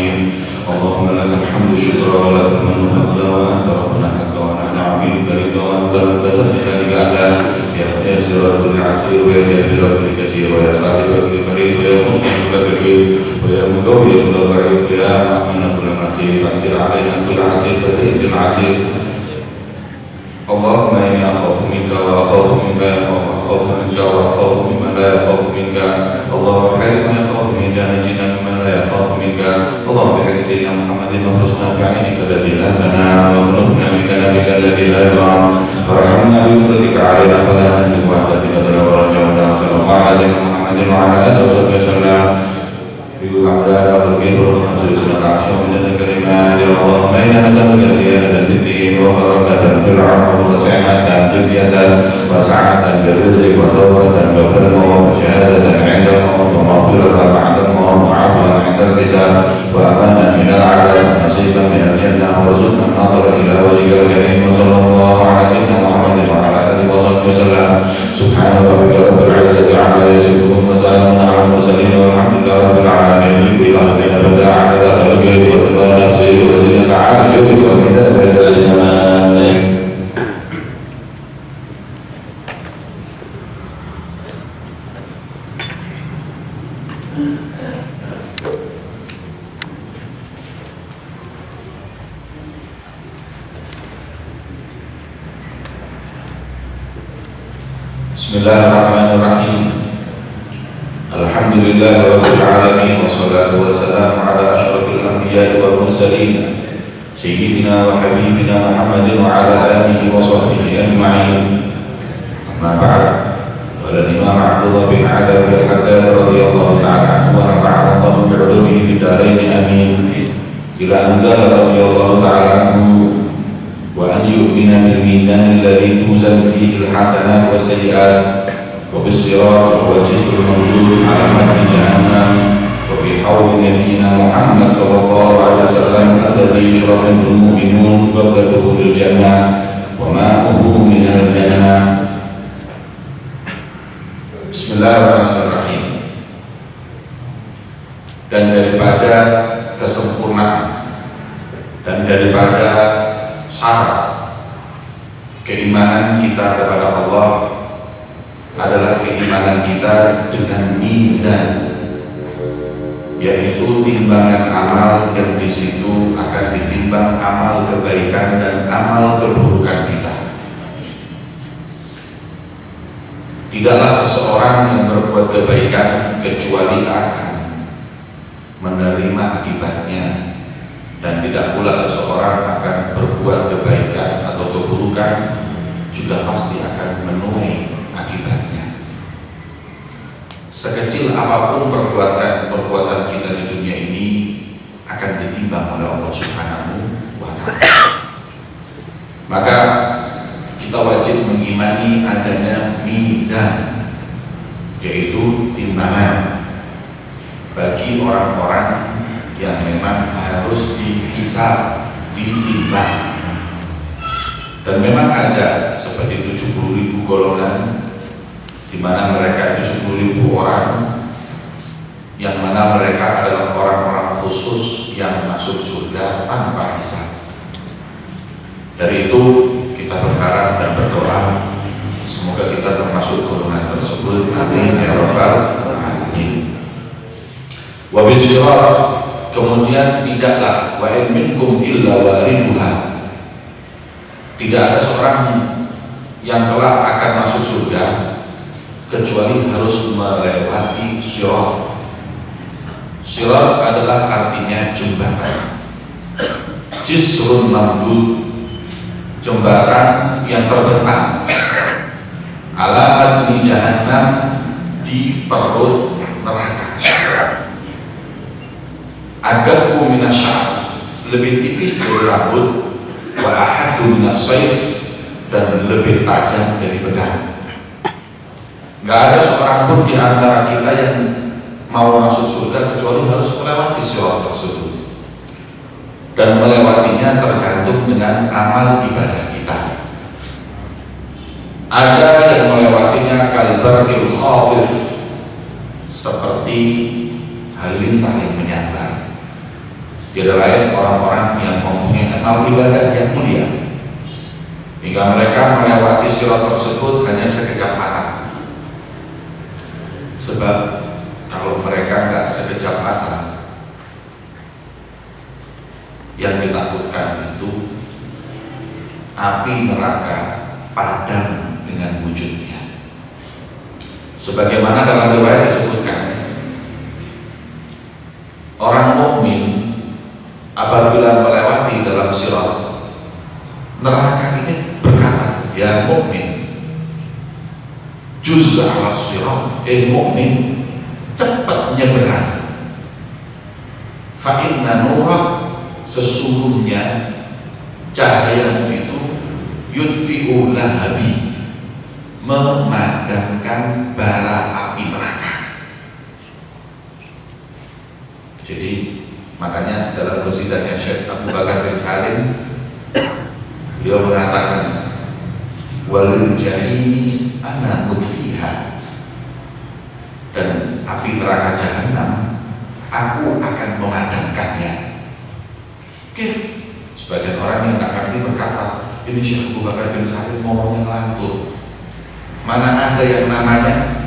العالمين. اللهم لك الحمد شكرا ولك المن فضلا وأنت ربنا حقا ونحن عبيدك رضا وأنت رب ذلك أعلى. يا ياسر كل عسير ويا جابر كل كثير ويا صاحب كل فريق ويا مؤمن كل فقير ويا مقوي كل ضعيف ويا مؤمن كل مخير فاصل علينا كل عسير فتيس العسير. اللهم إني أخاف منك وأخاف مما أخاف منك وأخاف مما لا يخاف منك. اللهم بحق ما يخاف منك نجنا مما لا يخاف منك. اللهم بحق سيدنا محمد واحرسنا بعينك الذي لا تنام وارزقنا بكلامك الذي لا يرام وارحمنا بقدرتك علينا فلا نهلك وأنت ثقتنا ورجاؤنا. وصلى الله على سيدنا محمد وعلى آله وصحبه وسلم. على خلقه ورحمة رسولك عشر من الكلمات. اللهم إنا نسألك زيادة في الدين وبركة في العمر وسعة في الجسد وسعة في الرزق وثورة قبل الموت وشهادة عند الموت ومغفرة بعد الموت وعفوا عند الحساب وأمانا من العذاب ونصيبا من الجنة وارزقنا النظر إلى وجهك الكريم. وصلى الله على سيدنا محمد وعلى آله وصحبه وسلم. سبحان ربك رب العزة عما يصفون وسلام على المرسلين والحمد لله رب العالمين. لكل أرض أبدا عدد خلقه ورضا نفسه وزنة عرشه ومداد كلماته. Bismillahirrahmanirrahim. Alhamdulillahi rabbil alamin wassalatu wassalamu ala asyrafil anbiya'i wal mursalin sayyidina wa habibina Muhammadin wa ala alihi wa sahbihi ajma'in. Amma ba'd. Qala Imam Abdullah bin Adam bin Haddad radhiyallahu ta'ala anhu wa nafa'ana Allahu bi'ulumihi fid dharain amin. Ila an qala radhiyallahu ta'ala anhu wa an yu'mina bil mizan alladhi tuzan fihi al hasanat was sayyi'at وبالصراط والجسر الموجود على متن جهنم وبحوض نبينا محمد صلى الله عليه وسلم الذي يشرب منه المؤمنون قبل دخول الجنة وماؤه من الجنة. Bismillahirrahmanirrahim. Dan daripada kesempurnaan dan daripada syarat keimanan kita kepada Allah adalah keimanan kita dengan mizan, yaitu timbangan amal yang di situ akan ditimbang amal kebaikan dan amal keburukan kita. Tidaklah seseorang yang berbuat kebaikan kecuali akan menerima akibatnya, dan tidak pula seseorang akan berbuat kebaikan atau keburukan juga pasti akan menuai akibatnya. Sekecil apapun perbuatan kita di dunia ini akan ditimbang oleh Allah Subhanahu wa ta'ala. Maka kita wajib mengimani adanya mizan, yaitu timbangan bagi orang-orang yang memang harus dihisab, ditimbang. Dan memang ada seperti 70.000 golongan, di mana mereka 70.000 orang, yang mana mereka adalah orang-orang khusus yang masuk surga tanpa hisab. Dari itu kita berharap dan berdoa semoga kita termasuk golongan tersebut. Amin ya rabbal alamin. Wa bisyirat, kemudian tidaklah wa in minkum illa wariduha, tidak ada seorang yang kelak akan masuk surga kecuali harus melewati sirat. Sirat adalah artinya jembatan, jisrun mamdud, jembatan yang terbentang, ala adni jahannam, di perut neraka. Adabku minasyar, lebih tipis dari rambut, wa ahaddu minas sayf, dan lebih tajam dari pedang. Gak ada seorang pun di antara kita yang mau masuk surga kecuali harus melewati sirat tersebut, dan melewatinya tergantung dengan amal ibadah kita. Ada yang melewatinya kalbarqil khatif, seperti halilintar yang menyambar. Tiada lain orang-orang yang mempunyai amal ibadah yang mulia, hingga mereka melewati sirat tersebut hanya sekejap mata. Sebab kalau mereka nggak sekejap mata, yang ditakutkan itu api neraka padam dengan wujudnya. Sebagaimana dalam riwayat disebutkan, orang mukmin apabila melewati dalam sirat, neraka ini berkata, ya mukmin, juz ala sirat, mukmin, cepat nyeberang. Fa inna nurak, sesungguhnya cahayamu itu yudfi'u lahabi, memadamkan bara api neraka. Jadi makanya dalam qasidahnya Syekh Abu Bakar bin Salim, beliau mengatakan, walil jahimi ana mutfiha, dan api neraka jahanam aku akan memadamkannya. Oke, sebagian orang yang tak ngerti berkata, ini Syekh Abu Bakar bin Salim ngomongnya ngelantur. Mana ada yang namanya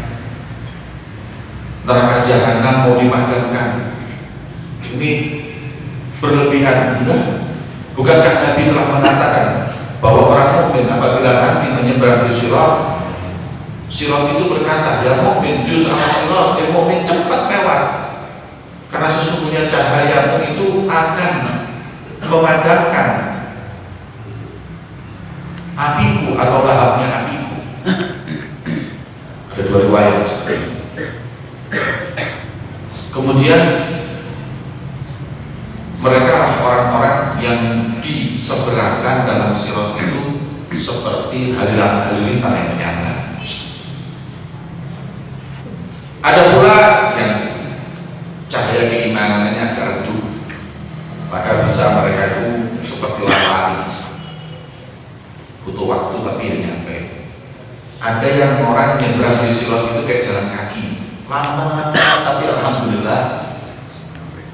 neraka jahanam mau dipadamkan? Ini berlebihan. Enggak. Bukankah Nabi telah mengatakan bahwa orang mukmin apabila nanti menyeberang di sirat, sirat itu berkata, ya mukmin juz ala sirat, ya mukmin cepat lewat, karena sesungguhnya cahayamu itu akan memadamkan apiku atau lahapnya apiku. Ada dua riwayat seperti itu. Kemudian mereka lah orang-orang yang diseberangkan dalam sirat itu seperti halilintar yang menyambar. Ada pula yang cahaya keimanannya agak redup, maka bisa mereka itu seperti lari, butuh waktu tapi yang nyampe. Ada yang orang nyebrang di sirat itu kayak jalan kaki, lama tapi alhamdulillah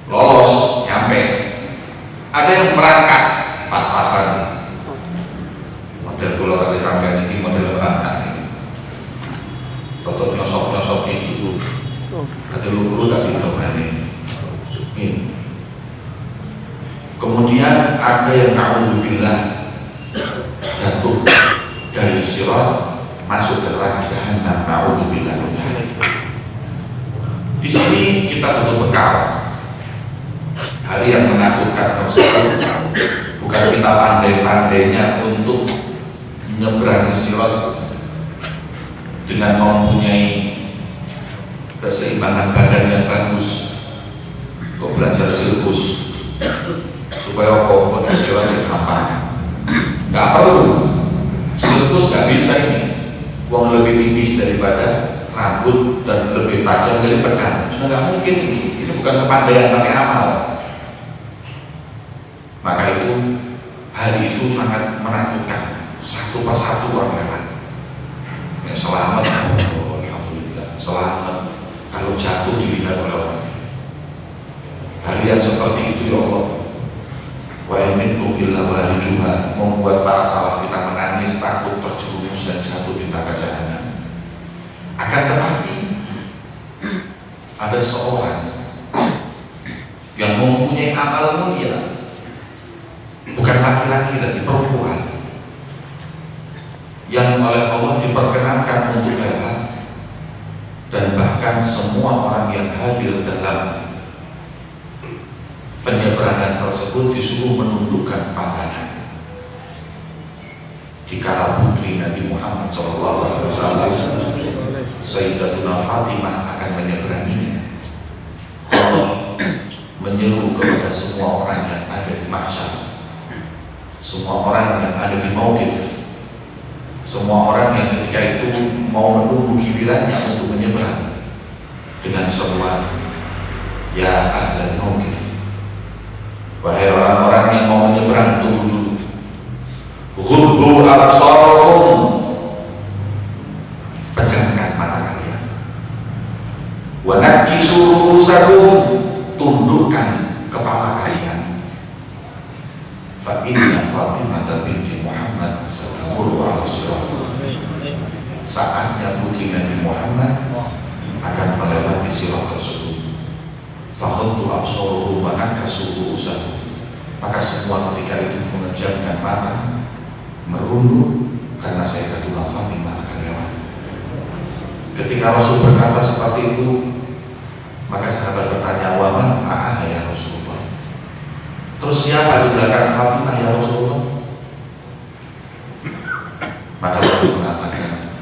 lolos, nyampe. Ada yang merangkak pas-pasan, model pulau tadi sampai ini model merangkak ini, rotot nyosok itu, ada lugu kasih coba ini. Kemudian ada yang na'udzubillah jatuh dari sirat masuk ke neraka jahanam, na'udzubillah. Di sini kita butuh bekal. Hari yang menakutkan tersebut bukan kita pandai-pandainya untuk menyeberangi sirat dengan mempunyai keseimbangan badan yang bagus, kok belajar sirkus supaya kok sirat jadi gampang. Nggak perlu, sirkus nggak bisa ini. Uang lebih tipis daripada rambut dan lebih tajam dari pedang, sudah nggak mungkin ini. Ini bukan kepandaian tapi amal. Maka itu hari itu sangat menakutkan, satu persatu orang lewat. Ya, selamat, oh, alhamdulillah, selamat. Kalau jatuh dilihat oleh orang. Hari yang seperti itu ya Allah, wa in minkum illa wariduha, membuat para salaf kita menangis takut terjerumus dan jatuh di neraka jahanam. Akan tetapi ada seorang yang mempunyai amal mulia, bukan laki-laki lagi, perempuan, yang oleh Allah diperkenankan untuk lewat, dan bahkan semua orang yang hadir dalam penyeberangan tersebut disuruh menundukkan pandangan. Dikala putri Nabi Muhammad SAW, Sayyidatuna Fatimah akan menyeberanginya, Allah menyeru kepada semua orang yang ada di mahsyar, semua orang yang ada di mauqif, semua orang yang ketika itu mau menunggu gilirannya untuk menyeberang, dengan seruan, ya ahlan mauqif, wahai orang-orang yang mau menyeberang, tunggu dulu. Ghuddu absarakum, pejamkan mata kalian. Wa nakkisu ru'usakum, tundukkan kepala kalian. Fa inna Fatimah binti Muhammad satamurru ala sirat. Saatnya putri Nabi Muhammad akan melewati sirat tersebut. Fakhadtu absaruhu wa nakasuhu usahu. Maka semua ketika itu mengerjakan mata, merunduk karena Sayyidatuna Fatimah akan lewat. Ketika Rasul berkata seperti itu, maka sahabat bertanya, wa man ma'aha ya Rasulullah? Terus siapa di belakang Fatimah ya Rasulullah? Maka Rasul mengatakan,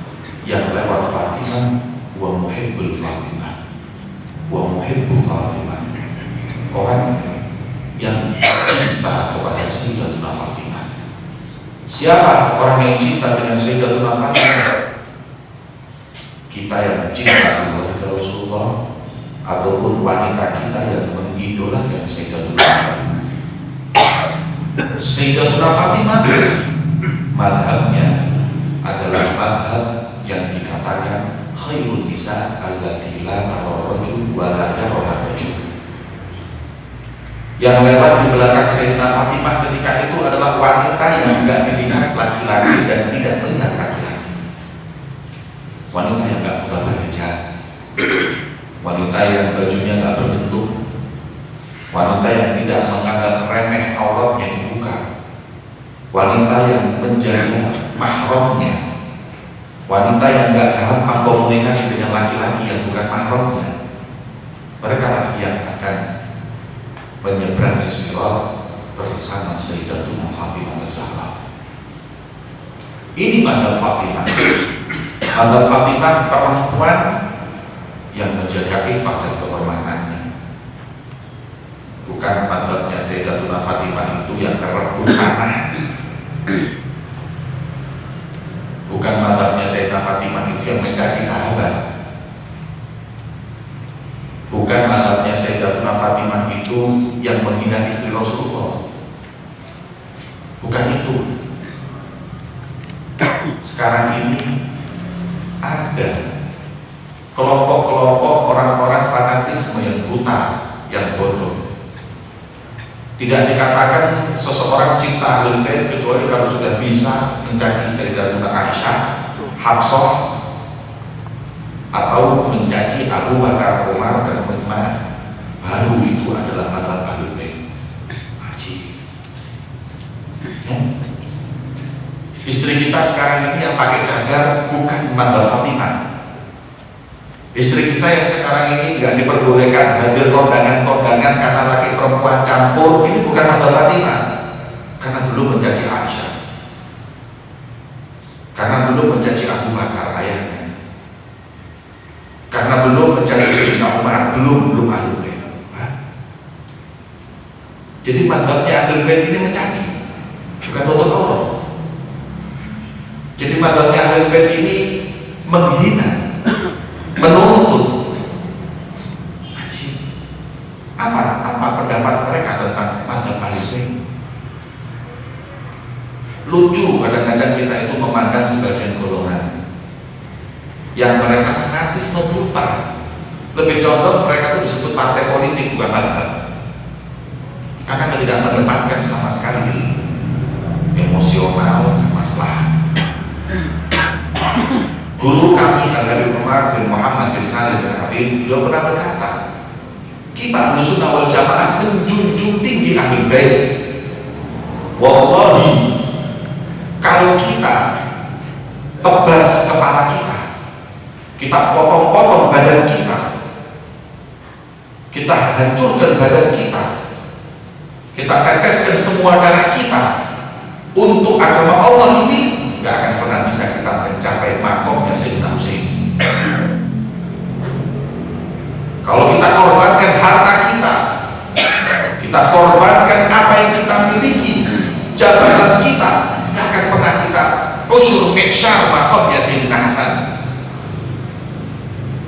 yang lewat Fatimah wa muhibbul Fatimah, wa muhibbul Fatimah, orang yang cinta kepada Sayyidatuna Fatimah. Siapa orang yang cinta dengan Sayyidatuna Fatimah? Kita yang cinta kepada Rasulullah, ataupun wanita kita yang mengidolakan Sayyidatuna Fatimah. Sayyidatuna Fatimah madhabnya adalah madhab yang dikatakan khairun nisa allati la tara rajul wa la yaraha rajul. Yang lewat di belakang Sayyidatuna Fatimah ketika itu adalah wanita yang tidak dilihat laki-laki dan tidak melihat laki-laki. Wanita yang tidak buka berhijab, wanita yang bajunya tidak berbentuk, wanita yang tidak menganggap remeh auratnya dibuka, wanita yang menjaga mahramnya, wanita yang tidak gampang komunikasi dengan laki-laki yang bukan mahramnya. Mereka lah yang akan menyeberangi sirat bersama Sayyidatuna Fatimah tersahab. Ini madhab Fatimah. Madhab Fatimah perempuan yang menjaga ifah dan kehormatannya. Bukan madhabnya Sayyidatuna Fatimah itu yang merebut tanah. Bukan madhabnya Sayyidatuna Fatimah itu yang mencaci sahabat. Bukan madhabnya Sayyidatuna Fatimah itu yang menghina istri Rasulullah. Bukan itu. Sekarang ini ada kelompok-kelompok orang-orang fanatisme yang buta, yang bodoh. Tidak dikatakan seseorang cinta Ahlul Bait kecuali kalau sudah bisa mencaci Sayyidatuna Aisyah, Hafsah, atau mencaci Abu Bakar, Umar, dan Utsman. Baru itu adalah mazhab Ahlul Bait. Istri kita sekarang ini yang pakai cadar bukan mazhab Fatimah. Istri kita yang sekarang ini nggak diperbolehkan hadir kondangan-kondangan karena laki perempuan campur, ini bukan mazhab Fatimah. Karena belum mencaci Aisyah, karena belum mencaci Abu Bakar ayahnya, karena belum mencaci Sayyidina Umar, belum Ahlul Bait. Jadi mazhabnya Ahlul Bait ini mencaci, bukan nutup aurat. Jadi mazhabnya Ahlul Bait ini menghina, menuntut. Apa pendapat mereka tentang mazhab Ahlul Bait? Lucu kadang-kadang kita itu memandang sebagian golongan yang mereka fanatisme brutal. Lebih condong mereka itu disebut partai politik, bukan mazhab. Karena tidak menempatkan sama sekali emosional masalah. Guru kami Al-Habib Umar bin Muhammad bin Salim Al-Hafidh, beliau pernah berkata, kita Ahlussunnah wal Jamaah menjunjung tinggi Ahlul Bait. Wallahi, kalau kita tebas kepala kita potong-potong badan kita hancurkan badan kita teteskan semua darah kita untuk agama Allah ini, gak akan pernah bisa kita mencapai makomnya Sayyidina Husain. Kalau kita korbankan harta kita korbankan apa yang kita miliki, jabatan kita, gak akan pernah kita usyur miksyar makomnya Sayyidina Hasan.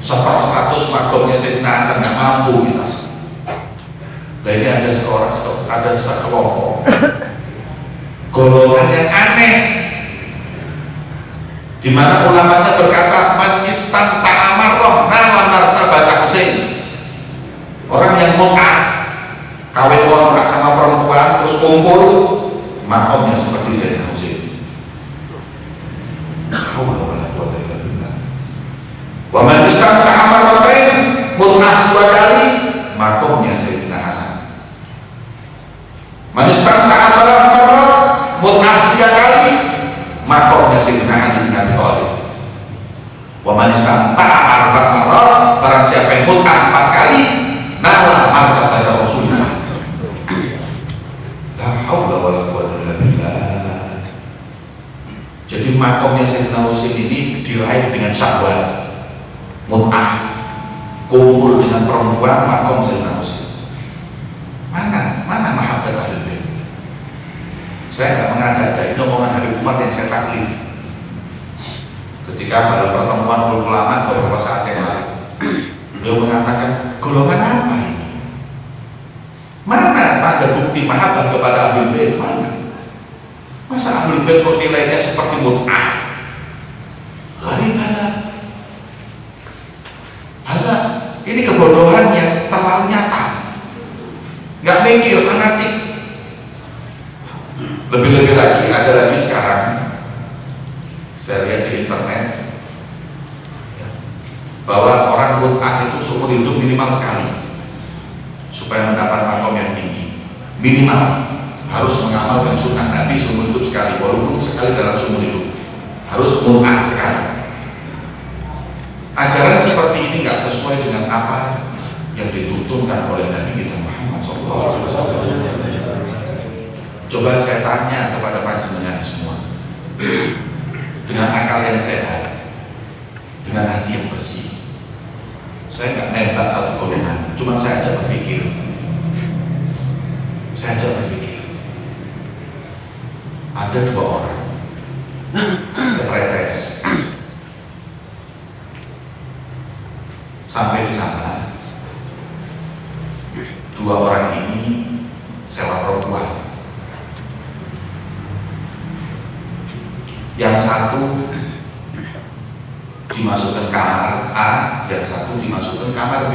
100 makomnya Sayyidina Hasan gak mampu kita. Nah ini ada sekelompok golongan yang aneh, di mana ulamanya berkata, man istanta amarroh nala martabata Husain. Orang yang mukah kawin kontrak sama perempuan terus kumpul, makomnya seperti Sayyidina Husain. Wa man istamta'a marratain, mut'ah 2 kali, makomnya Sayyidina Hasan. Man istamta'a 3 marrat, mut'ah 3 kali, makomnya Sayyidina Ali bin Abi Thalib. Wa man istamta'a 4 marrat, barang siapa yang mut'ah 4 kali, nawa martabat Rasulullah. La haula wala quwwata illa billah. Jadi makomnya Sayyidina Husain ini diraih dengan syahwat, mut'ah, kumpul dengan perempuan, makom Sayyidina Husain. Mana mahabbat Ahlul Bait? Saya nggak mengada-ada, ini omongan Habib Umar yang saya taklid ketika pada pertemuan ulama beberapa saat yang lalu. Beliau mengatakan, golongan apa ini? Mana tanda bukti mahabbah kepada Ahlul Bait? Mana? Masa Ahlul Bait kok nilainya seperti mut'ah? Gharib ada. Ini kebodohan yang terlalu nyata. Nggak mikir, fanatik. Lebih-lebih lagi, ada lagi sekarang saya lihat di internet bahwa orang mut'ah itu seumur hidup minimal sekali supaya mendapat makom yang tinggi. Minimal harus mengamalkan sunnah Nabi seumur hidup sekali, walaupun sekali dalam seumur hidup harus mut'ah sekali. Ajaran seperti ini nggak sesuai dengan apa yang dituntunkan oleh Nabi kita Muhammad SAW. Coba saya tanya kepada panjenengan semua, dengan akal yang sehat, dengan hati yang bersih. Saya nggak nembak satu golongan, cuma saya aja berpikir. Ada 2 orang kepretes. Sampai di sana, 2 orang ini sewa perempuan. Yang satu dimasukkan kamar A, yang satu dimasukkan kamar B.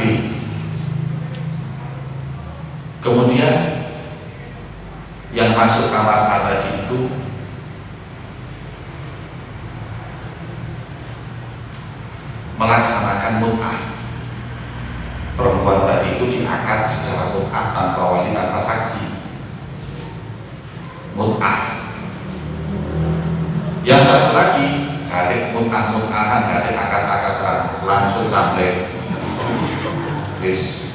Kemudian yang masuk kamar A tadi itu melaksanakan mut'ah. Perempuan tadi itu diakad secara mut'ah tanpa wali, tanpa saksi. Mut'ah. Yang satu lagi kadek mut'ahan, kadek akad-akadan, langsung sampai. Yes.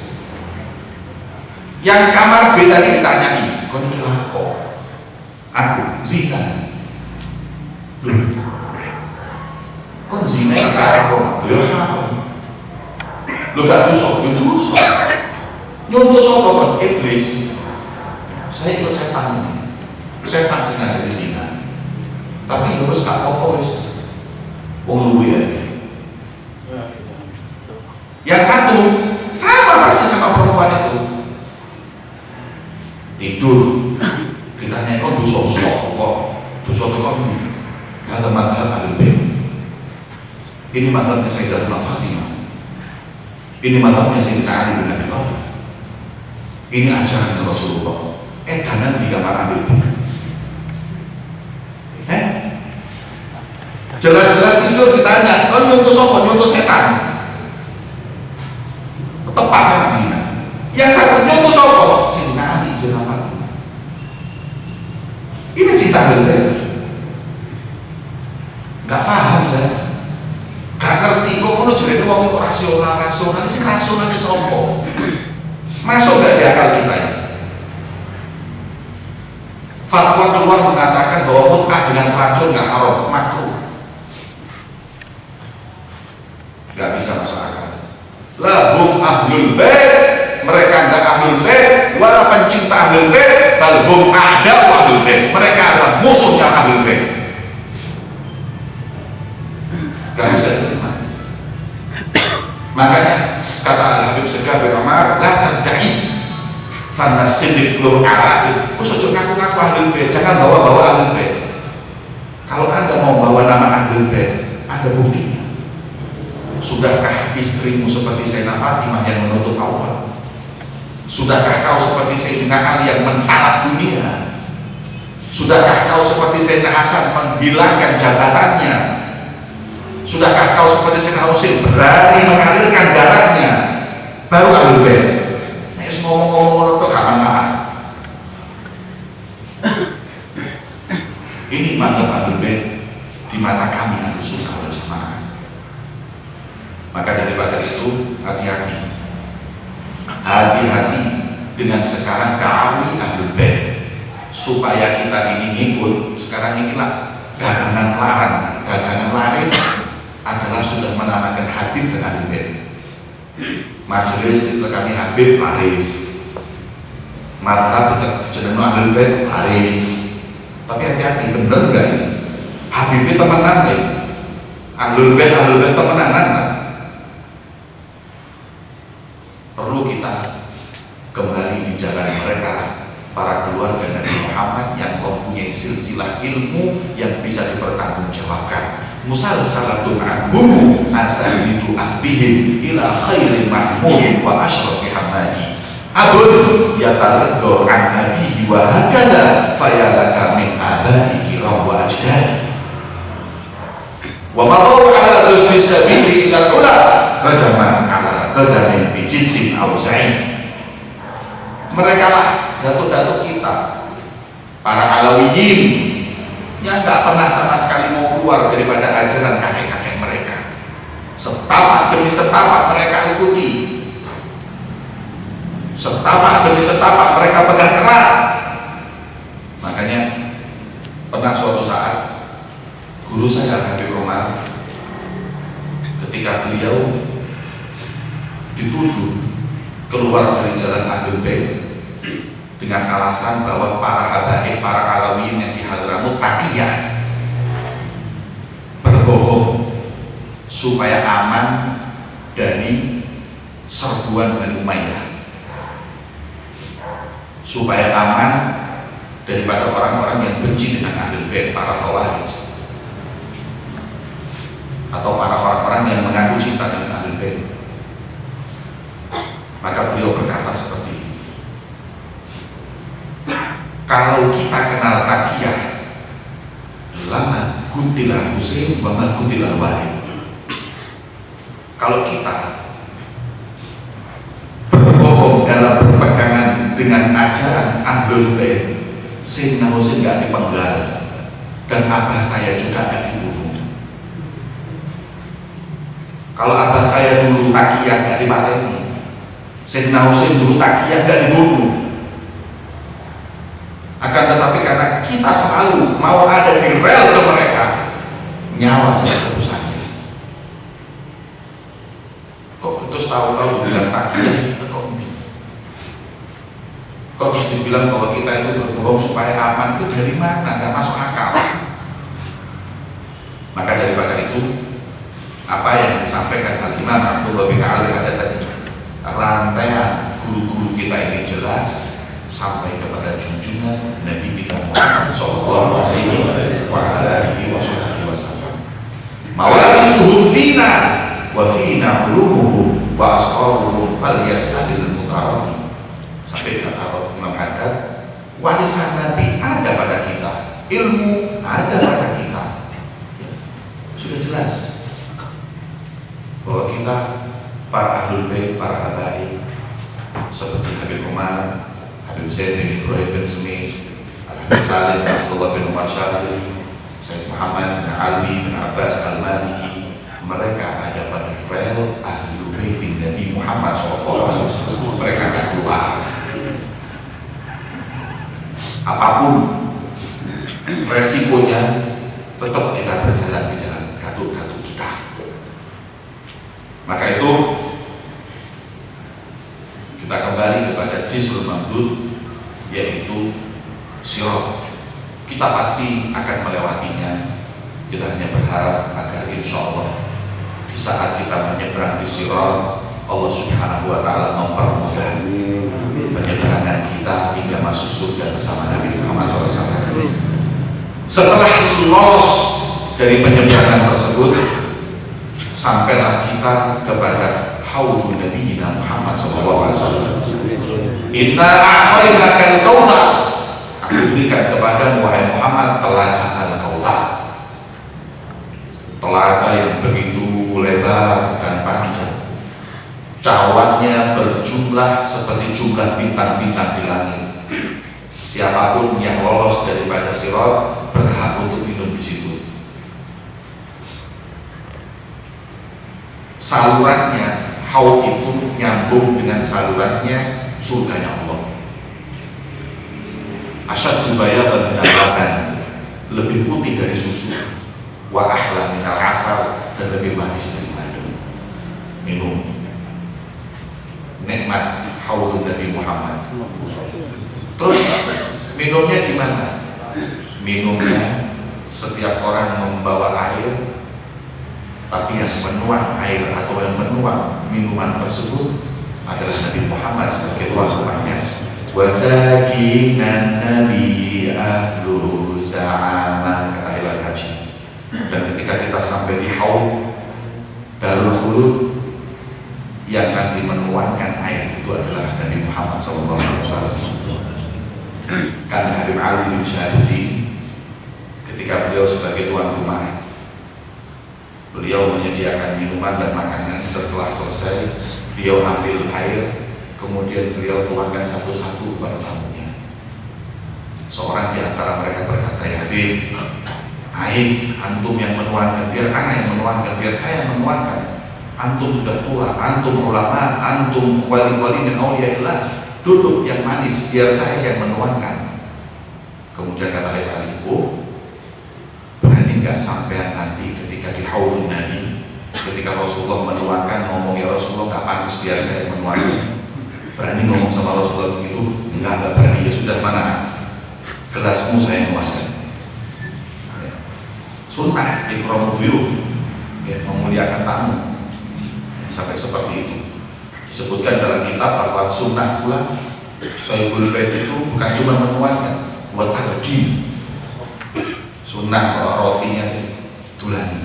Yang kamar B tadi ditanyai, kau ini apa? Aku zina. Kau zina itu apa? Lu gak dosa, nyontoh sopo kan iblis. Saya ikut setan sing ngajari zina. Tapi ya wis gak apa-apa wis. Wong luwe aja. Yang satu sama persis sama perempuan itu. Tidur ditanya kok dosa kok kok kata madhab Ahlul Bait. Ini madhabnya Sayyidatuna Fatimah. Ini madhabnya Sayyidina Ali bin Abi Thalib. Ini ajaran Rasulullah. Edanan di kamar Ahlul Bait. Jelas-jelas tidur ditanya, kau nyontoh sopo, nyontoh setan. Tepat kan zina. Yang satu nyontoh sopo, Sayyidina Ali bin Abi Thalib. Ini cinta bener. Gak paham saya. Gak ngerti kok ngono jare wong kok rasional sing rasional iki sapa? Masuk gak di akal kita ini? Fatwa keluar mengatakan bahwa mut'ah dengan racun gak haram, makruh. Gak bisa masuk akal. Lahum Ahlul Bait, mereka gak Ahlul Bait, wala pencinta Ahlul Bait, bal hum a'da'u Ahlul Bait. Mereka adalah musuhnya Ahlul Bait. Gak bisa diterima. Makanya kata Al-Habib Segaf bin Umar, la tadda'i fannas siddiq lu ala'i. Ojo ngaku-ngaku Ahlul Bait, jangan bawa-bawa Ahlul Bait. Kalau Anda mau bawa nama Ahlul Bait, ada buktinya. Sudahkah istrimu seperti Sayyidah Fatimah yang menutup aurat? Sudahkah kau seperti Sayyidina Ali yang mentalak dunia? Sudahkah kau seperti Sayyidina Hasan menghilangkan jabatannya? Sudahkah kau seperti Sayyidina Husain berani mengalirkan darahnya? Baru Ahlul Bait. Nek ngomong-ngomong tok kapan-kapan. Ini mazhab Ahlul Bait di mata kami Ahlussunnah wal Jamaah. Maka daripada itu hati-hati. Hati-hati dengan sekarang kami Ahlul Bait, supaya kita ini ngikut. Sekarang inilah dagangan larang, dagangan laris adalah sudah menamakan Habib dan Ahlul Bait. Majelis itu kami Habib laris, madhab jeneng Ahlul Bait laris. Tapi hati-hati, bener enggak ini? Habib itu temenan nih, Ahlul Bait temenan kan? Perlu kita kembali di jalan mereka, para keluarga Nabi Muhammad yang mempunyai silsilah ilmu yang bisa dipertanggungjawabkan. Musalsalatun anhum asanidu ahbihim ila khairil mahmud wa asrafi hamadi. Abun yatalaqqa an abihi wa hakada fayalaka min abai kiram wa ajdadi. Wa marru ala ghusli sabili ila ula qadaman ala qadamin bi jiddin aw sa'id. Mereka lah datuk-datuk kita, para Alawiyin yang gak pernah sama sekali mau keluar daripada ajaran kakek-kakek mereka. Setapak demi setapak mereka ikuti, setapak demi setapak mereka pegang erat. Makanya pernah suatu saat guru saya Habib Umar, ketika beliau dituduh keluar dari jalan Ahlul Bait dengan alasan bahwa para habaib, para Alawiyin yang di Hadramut takiyah, berbohong supaya aman dari serbuan Bani Umayyah, supaya aman daripada orang-orang yang benci dengan Ahlul Bait, para Khawarij, atau para orang-orang yang mengaku cinta dengan Ahlul Bait. Maka beliau berkata seperti ini, kalau kita kenal takiyah, lama kutilah Husain wa ma kutilah Walid. Kalau kita berbohong dalam berpegangan dengan ajaran Ahlul Bait, Sayyidina Husain gak dipenggal dan abah saya juga gak dibunuh. Kalau abah saya dulu takiyah gak dipateni, Sayyidina Husain dulu takiyah gak dibunuh. Akan tetapi karena kita selalu mau ada di rel ke mereka, nyawa jadi tebusannya. Kok terus tahu-tahu bilang takiyah kita kok terus dibilang bahwa kita itu berbohong supaya aman, itu dari mana? Gak masuk akal. Maka daripada itu, apa yang disampaikan Al-Imam Abdullah bin Ali ada tadi, rantaian guru-guru kita ini jelas sampai kepada junjungan Nabi kita Muhammad sallallahu alaihi wasallam. Mawalituhum fina wa fina ulumuhum wa ashabuhum fal yas'alil mutarabbi. Sampai kata Imam Haddad, warisan Nabi ada pada kita, ilmu ada pada kita. Ya, sudah jelas bahwa kita para Ahlul Bait, para habaib seperti Habib Umar, Habib Zaid bin Ibrahim bin Smith, Habib Salim bin Abdullah bin Umar Syarif, Sayyid Muhammad bin Ali bin Abbas Al-Maliki, mereka ada pada rel Ahlul Bait Nabi Muhammad SAW. Mereka tidak keluar. Apapun resikonya, tetap kita berjalan di jalan datuk-datuk kita. Maka itu kita kembali kepada Jisrul Mamdud, yaitu Sirat. Kita pasti akan melewatinya. Kita hanya berharap agar insya Allah di saat kita menyeberang di Sirat, Allah Subhanahu wa Ta'ala mempermudah penyeberangan kita hingga masuk surga bersama Nabi Muhammad SAW. Setelah lolos dari penyeberangan tersebut, sampailah kita kepada haudul Nabi Muhammad SAW. Inna a'tainakal kautsar. Aku berikan kepadamu wahai Muhammad telaga al-kautsar. Telaga yang begitu lebar dan panjang. Cawannya berjumlah seperti jumlah bintang-bintang di langit. Siapapun yang lolos daripada sirat berhak untuk minum di situ. Salurannya, haud itu nyambung dengan salurannya surganya Allah. Asyaddu bayadan minal laban, lebih putih dari susu. Wa ahla minal asal, dan lebih manis dari madu. Minum. Nikmat haudun Nabi Muhammad. Terus minumnya gimana? Minumnya setiap orang membawa air, tapi yang menuang air atau yang menuang minuman tersebut adalah Nabi Muhammad sebagai tuan rumahnya. Wasakinan Nabi ahlu za'aman, kata Ilal Haji. Dan ketika kita sampai di haud Darul Khulud, yang nanti menuangkan air itu adalah Nabi Muhammad SAW. Karena Habib Ali bin Syahidi ketika beliau sebagai tuan rumah, beliau menyediakan minuman dan makanan. Setelah selesai, beliau ambil air, kemudian beliau tuangkan satu-satu kepada tamunya. Seorang di antara mereka berkata, ya Habib, air antum yang menuangkan, biar anak yang menuangkan, biar saya yang menuangkan. Antum sudah tua, antum ulama, antum wali-wali min auliyaillah, duduk yang manis, biar saya yang menuangkan. Kemudian kata Habib Ali, oh, berani nggak sampai nanti ketika di haudun Nabi, ketika Rasulullah menuangkan, ngomong ya Rasulullah nggak pantas, biar saya yang menuangkan. Berani ngomong sama Rasulullah begitu? Enggak berani. Ya sudah, mana gelasmu, saya menuangkan. Sunnah ikram dhuyuf, ya, memuliakan tamu. Sampai seperti itu disebutkan dalam kitab bahwa sunnah pula Sahihul Bait itu bukan cuma menuangkan, buat talqin. Sunnah bahwa rotinya dulan,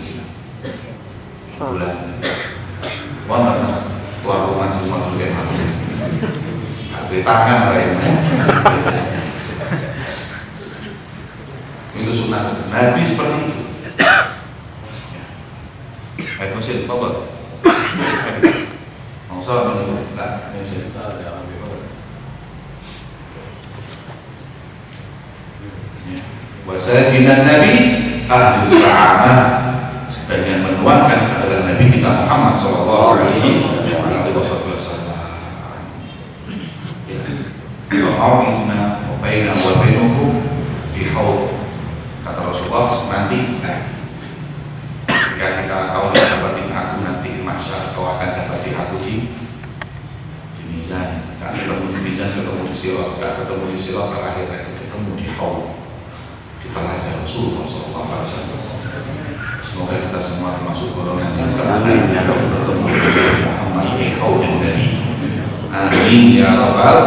wonten tuan rumah semua juga mati. Hati tangan lainnya. Itu sunnah Nabi seperti itu. Baik, Masjid, apa? Salam alaikum. Nah, ini sih. Wasakinan Nabi ahli za'amah, dan yang menuangkan adalah Nabi kita Muhammad sallallahu alaihi wasallam. Wa'awidna wa baina wa bainuhu fi haud. Kata Rasulullah, nanti ketika kita kau dapatin aku nanti di mahsyar, kau akan dapatin aku di mizan. Kan ketemu di mizan, ketemu di sirat, gak ketemu di sirat, terakhir nanti ketemu di haud, di telaga Rasulullah SAW. Semoga kita semua termasuk golongan yang kemudian akan bertemu dengan Muhammad fi haudin Nabi. Amin ya rabbal.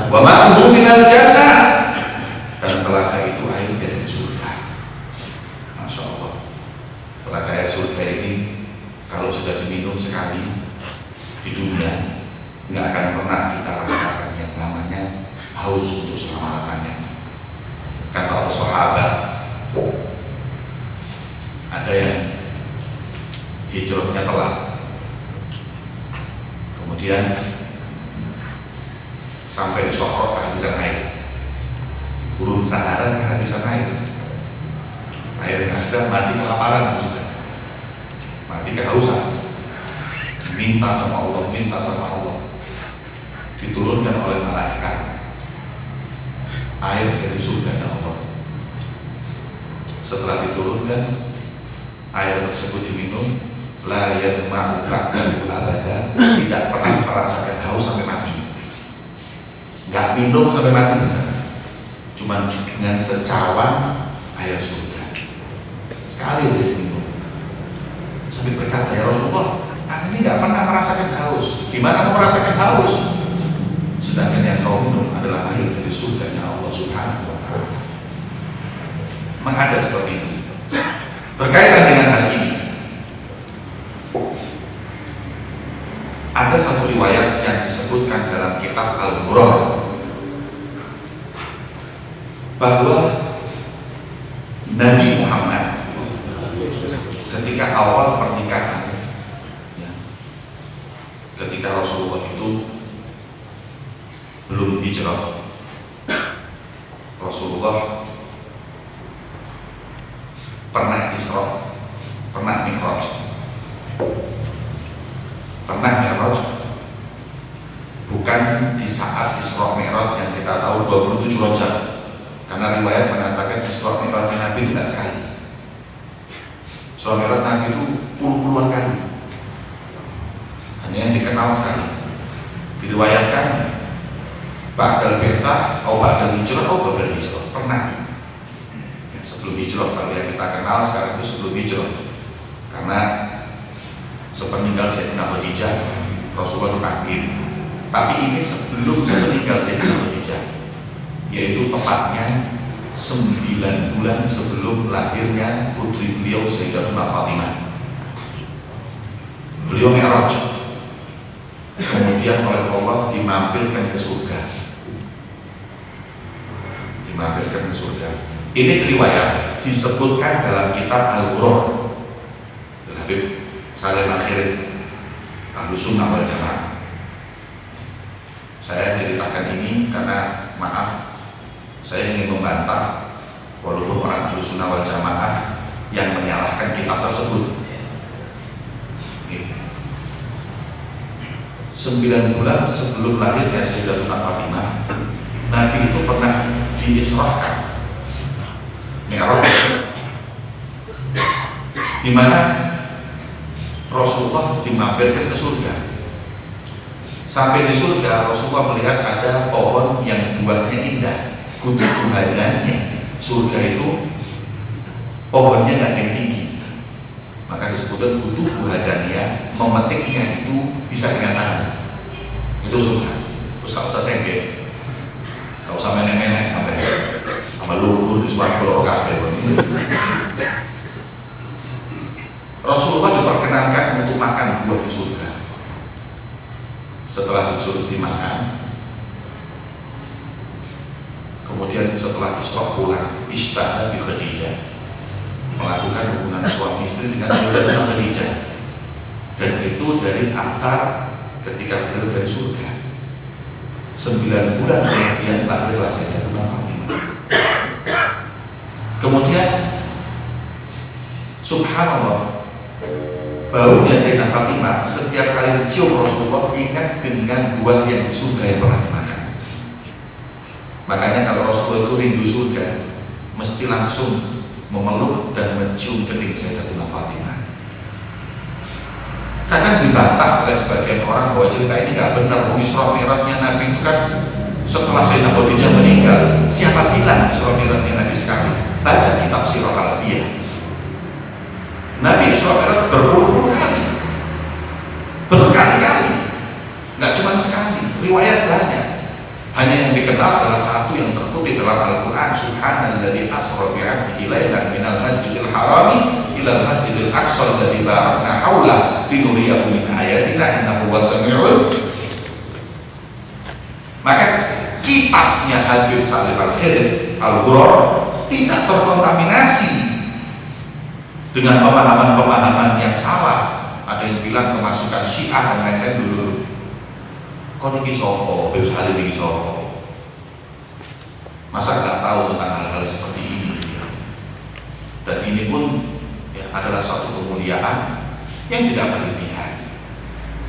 Wa ma'uhu minal jannah, dan telaga itu air dari surga. Masya Allah. Telaga air surga ini kalau sudah diminum sekali di dunia, nggak akan pernah kita rasakan yang namanya haus untuk selama-lamanya. Kan kata sahabat, ada yang hijrahnya telat, kemudian sampai di Sokro kehabisan air, di gurun Sahara kehabisan air nggak ada, mati kelaparan juga, mati kehausan, minta sama Allah, diturunkan oleh malaikat air dari surga Allah. Setelah diturunkan, air tersebut diminum, la yadma'u ba'dahu abada, tidak pernah merasakan haus sampai mati. Nggak minum sampai mati misalnya, cuma dengan secawan air surga sekali aja diminum. Sampai berkata, ya Rasulullah, aku ini nggak pernah merasakan haus. Gimana mau merasakan haus? Sedangkan yang kau minum adalah air dari surganya Allah Subhanahu wa Ta'ala. Memang ada seperti itu. Berkaitan dengan hal ini, ada satu riwayat yang disebutkan dalam kitab Al-Ghurrar bahwa Nabi Muhammad ketika awal pernikahan, ya, ketika Rasulullah itu belum hijrah, Rasulullah pernah Isra, pernah Mi'raj. Pernah Mi'raj bukan di saat Isra Mi'raj yang kita tahu 27 Rajab, karena riwayat mengatakan Isra Mi'raj Nabi itu tidak sekali. Isra Mi'raj Nabi itu puluh-puluhan kali, hanya yang dikenal sekali. Diriwayatkan Ba'dal Bi'tsah atau Ba'dal Hijrah atau Ba'dal Hijrah, pernah ya, sebelum hijrah. Kalau yang kita kenal sekarang itu sebelum hijrah, karena sepeninggal Sayyidina Khadijah Rasulullah dipanggil. Tapi ini sebelum sepeninggal Sayyidina Khadijah, yaitu tepatnya 9 bulan sebelum lahirnya putri beliau Sayyidatuna Fatimah. Beliau Mi'raj, kemudian oleh Allah dimampirkan ke surga. Dimampirkan ke surga. Ini riwayat disebutkan dalam kitab Al-Ghurur Habib Salim Akhirin Ahlus Sunnah wal Jamaah. Saya ceritakan ini karena maaf, saya ingin membantah walaupun orang Ahlus Sunnah wal Jamaah yang menyalahkan kitab tersebut. 9 bulan sebelum lahirnya Sayyidatuna Fatimah, Nabi itu pernah diisrahkan Mi'raj, di mana Rasulullah dimampirkan ke surga. Sampai di surga, Rasulullah melihat ada pohon yang buahnya indah. Kutubuhannya surga itu pohonnya nggak yang tinggi, maka disebutkan kutubuhannya, memetiknya itu bisa dengan tangan. Itu surga. Terus nggak usah sengke, nggak usah menek-menek sampai sama lugur di suatu lorok. Rasulullah diperkenankan untuk makan buah di surga. Setelah disuruh dimakan, kemudian setelah Isra pulang, Ishtaha bi Khadijah, melakukan hubungan suami istri dengan Sayyidatuna Khadijah. Dan itu dari atar ketika beliau dari surga. 9 bulan kemudian lahirlah Sayyidatuna Fatimah. Kemudian subhanallah, baunya Sayyidah Fatimah setiap kali dicium Rasulullah ingat dengan buah yang di surga yang pernah dimakan. Makanya kalau Rasulullah itu rindu surga, mesti langsung memeluk dan mencium kening Sayyidatuna Fatimah. Karena dibantah oleh sebagian orang bahwa cerita ini nggak benar. Isra Mi'rajnya Nabi itu kan setelah Sayyidah Khadijah meninggal. Siapa bilang Isra Mi'rajnya Nabi sekali? Baca kitab Sirah Al-Anbiya. Nabi Isra Mi'raj berpuluh-puluh kali, berkali-kali, nggak cuma sekali. Riwayat banyak. Hanya yang dikenal adalah satu yang terkutip dalam Al-Quran. Subhanalladzi asra bi'abdihi lailan minal masjidil harami ilal masjidil aqsa alladzi barakna haulahu linuriyahu min ayatina innahu was-sami'ul. Maka kitabnya Habib Salim Al-Khidr Al-Ghurur tidak terkontaminasi dengan pemahaman-pemahaman yang salah. Ada yang bilang kemasukan Syiah dan lain-lain dulu. Kau ini sopo, Habib Salim ini sopo. Masa nggak tahu tentang hal-hal seperti ini? Dan ini pun ya, adalah satu kemuliaan yang tidak berlebihan.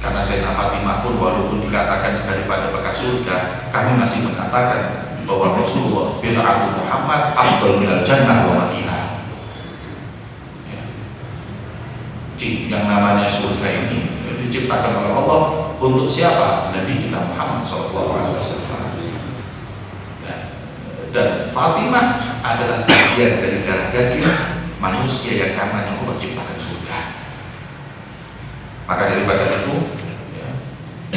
Karena Sayyidah Fatimah pun walaupun dikatakan daripada bekas surga, kami masih mengatakan bahwa Rasulullah bid'atu Muhammad afdal minal jannah wa ma fiha. Ya. Yang namanya surga ini diciptakan oleh Allah untuk siapa? Nabi kita Muhammad SAW. Ya. Dan Fatimah adalah bagian dari darah daging manusia yang karenanya Allah ciptakan surga. Maka daripada itu ya,